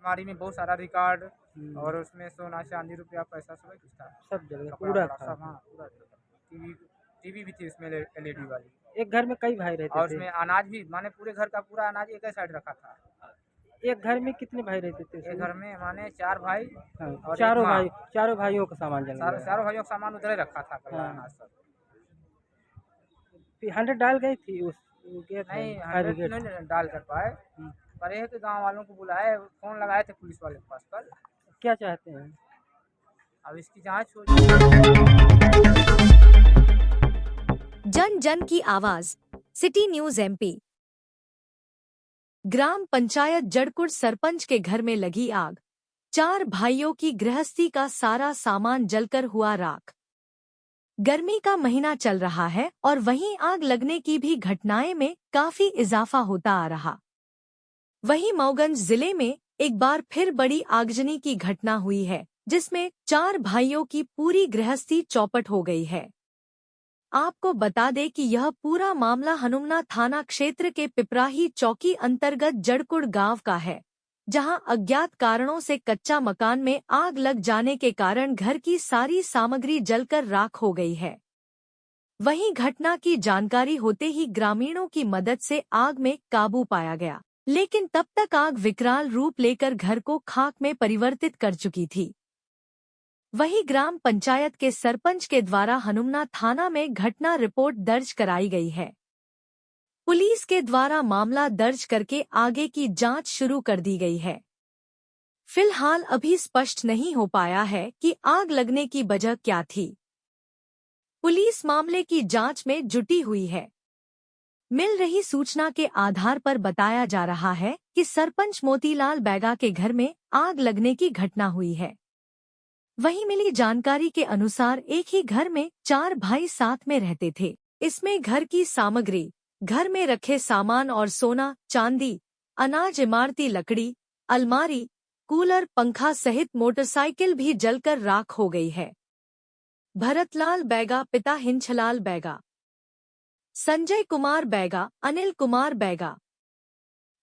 अलमारी में बहुत सारा रिकॉर्ड और उसमें सोना चांदी रुपया पैसा सब कुछ था। सब जगह कपड़ा पूरा वपड़ा था। सब, हाँ पूरा टीवी टीवी भी थी उसमें एलईडी वाली। एक घर में कई भाई रहते और थे? उसमें अनाज भी, माने पूरे घर का पूरा अनाज एक ही साइड रखा था। एक घर में कितने भाई रहते थे एक उसमें? घर में माने 4 भाई हाँ, और एक माँ। चारों भाइयों का सामान जल गया। चारों भाइयों का सामान उधर ही रखा था, कल हाँ। अनाज सब। फिर 100 डाल गई थी उस गया था नहीं, फायर 100 तो ब्रिगेड? नहीं डाल कर पाए, पर यह कि गांव वालों को बुलाए, फोन लगाए थे पुलिस वाले के पास कल। क्या चाहते हैं? अब इसकी जांच हो। जन जन की आवाज, सिटी न्यूज एमपी। ग्राम पंचायत जड़कुड़ सरपंच के घर में लगी आग। 4 भाइयों की गृहस्थी का सारा सामान जलकर हुआ राख। गर्मी का महीना चल रहा है और वहीं आग लगने की भी घटनाएं में काफी इजाफा होता आ रहा। वहीं मऊगंज जिले में एक बार फिर बड़ी आगजनी की घटना हुई है, जिसमें 4 भाइयों की पूरी गृहस्थी चौपट हो गई है। आपको बता दें कि यह पूरा मामला हनुमना थाना क्षेत्र के पिपराही चौकी अंतर्गत जड़कुड़ गांव का है, जहां अज्ञात कारणों से कच्चा मकान में आग लग जाने के कारण घर की सारी सामग्री जलकर राख हो गई है। वहीं घटना की जानकारी होते ही ग्रामीणों की मदद से आग में काबू पाया गया, लेकिन तब तक आग विकराल रूप लेकर घर को खाक में परिवर्तित कर चुकी थी। वहीं ग्राम पंचायत के सरपंच के द्वारा हनुमना थाना में घटना रिपोर्ट दर्ज कराई गई है। पुलिस के द्वारा मामला दर्ज करके आगे की जांच शुरू कर दी गई है। फिलहाल अभी स्पष्ट नहीं हो पाया है कि आग लगने की वजह क्या थी। पुलिस मामले की जांच में जुटी हुई है। मिल रही सूचना के आधार पर बताया जा रहा है कि सरपंच मोतीलाल बैगा के घर में आग लगने की घटना हुई है। वहीं मिली जानकारी के अनुसार एक ही घर में 4 भाई साथ में रहते थे। इसमें घर की सामग्री, घर में रखे सामान और सोना, चांदी, अनाज, इमारती लकड़ी, अलमारी, कूलर, पंखा सहित मोटरसाइकिल भी जलकर राख हो गई है। भरतलाल बैगा पिता हिंचलाल बैगा, संजय कुमार बैगा, अनिल कुमार बैगा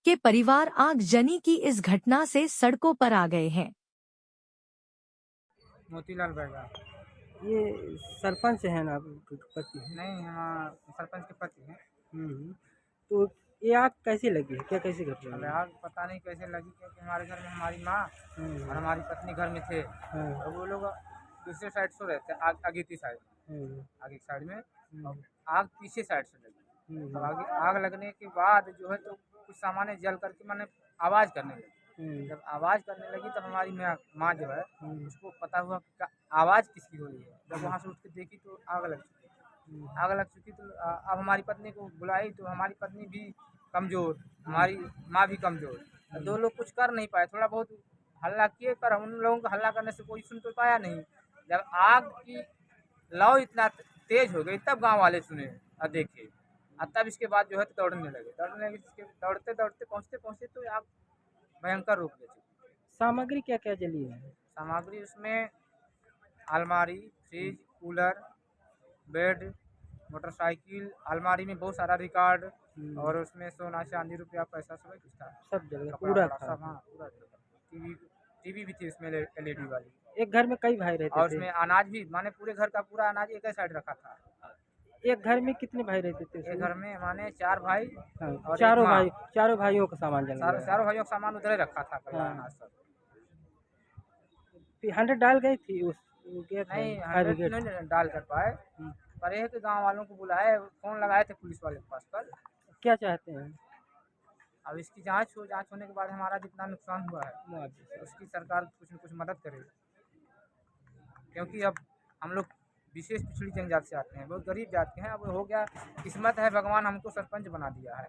के परिवार आगजनी की इस घटना से सड़कों पर आ गए हैं। मोतीलाल बैगा। ये सरपंच है ना, पति है? नहीं, हाँ सरपंच के पति हैं। तो ये आग कैसे लगी है, क्या कैसे घटना अब हुई? आग पता नहीं कैसे लगी, क्योंकि हमारे घर में हमारी माँ और हमारी पत्नी घर में थे, और वो लोग दूसरे साइड सो रहे थे, आगे की साइड, आगे की साइड में, और आग पीछे साइड से लगी। अब आग लगने के बाद जो है तो कुछ सामान जल करके मैंने आवाज़ करने लगी। जब आवाज़ करने लगी तो हमारी माँ जो है उसको पता हुआ कि आवाज़ किसकी हो रही है। जब वहाँ से उठ के देखी तो आग लग चुकी, आग लग चुकी। तो अब हमारी पत्नी को बुलाई तो हमारी पत्नी भी कमज़ोर, हमारी माँ भी कमज़ोर, 2 लोग कुछ कर नहीं पाए। थोड़ा बहुत हल्ला किए, पर उन लोगों को हल्ला करने से कोई सुन तो पाया नहीं। जब आग की लौ इतना तेज़ हो गई तब गाँव वाले सुने और देखे, और तब इसके बाद जो है तो दौड़ने लगे। दौड़ते दौड़ते पहुँचते तो आग भयंकर रूप ले चुकी। सामग्री क्या क्या जली है? सामग्री उसमें अलमारी, फ्रिज, कूलर, बेड, मोटरसाइकिल, अलमारी में बहुत सारा रिकॉर्ड और उसमें सोना चांदी रुपया पैसा सब कुछ था। सब जगह कपड़ा पूरा वपड़ा था। सब, हाँ पूरा टीवी भी थी उसमें एलईडी वाली। एक घर में कई भाई रहते और थे? उसमें अनाज भी, माने पूरे घर का पूरा अनाज एक ही साइड रखा था। एक घर में कितने भाई रहते थे एक उसमें? घर में माने 4 भाई हाँ, और एक माँ। चारों भाइयों का सामान जल गया। चारों भाइयों का सामान उधर ही रखा था, कल हाँ। अनाज सब। फिर 100 डाल गई थी उस गया था नहीं, फायर 100 ब्रिगेड? तो नहीं डाल कर पाए, पर यह कि गाँव वालों को बुलाए, फोन लगाए थे पुलिस वाले के पास कल। क्या चाहते हैं? अब इसकी जांच होने के बाद हमारा जितना नुकसान हुआ है मुआवजे। उसकी सरकार कुछ न कुछ मदद करे, क्योंकि अब हम लोग विशेष पिछड़ी जनजाति से आते हैं, बहुत गरीब जाति के हैं। अब हो गया, किस्मत है, भगवान हमको सरपंच बना दिया है।